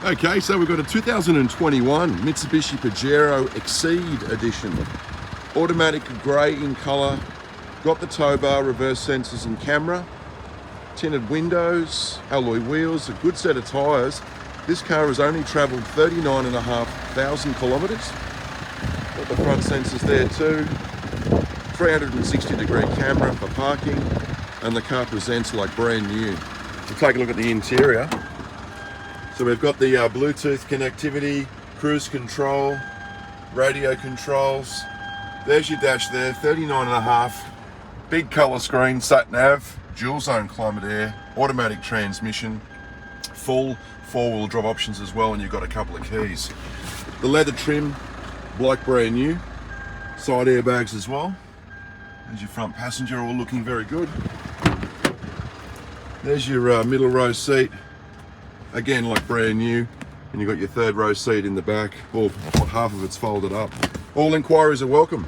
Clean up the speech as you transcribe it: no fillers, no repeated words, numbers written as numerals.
Okay, so we've got a 2021 Mitsubishi Pajero Exceed Edition. Automatic grey in colour, got the tow bar, reverse sensors and camera, tinted windows, alloy wheels, a good set of tyres. This car has only travelled 39,500 kilometres. Got the front sensors there too. 360-degree camera for parking, and the car presents like brand new. We'll take a look at the interior. So we've got the Bluetooth connectivity, cruise control, radio controls. There's your dash there, 39.5. Big colour screen, sat nav, dual zone climate air, automatic transmission, full four-wheel drive options as well, and you've got a couple of keys. The leather trim, like brand new. Side airbags as well. There's your front passenger, all looking very good. There's your middle row seat, again like brand new, and you've got your third row seat in the back, or half of it's folded up. All inquiries are welcome.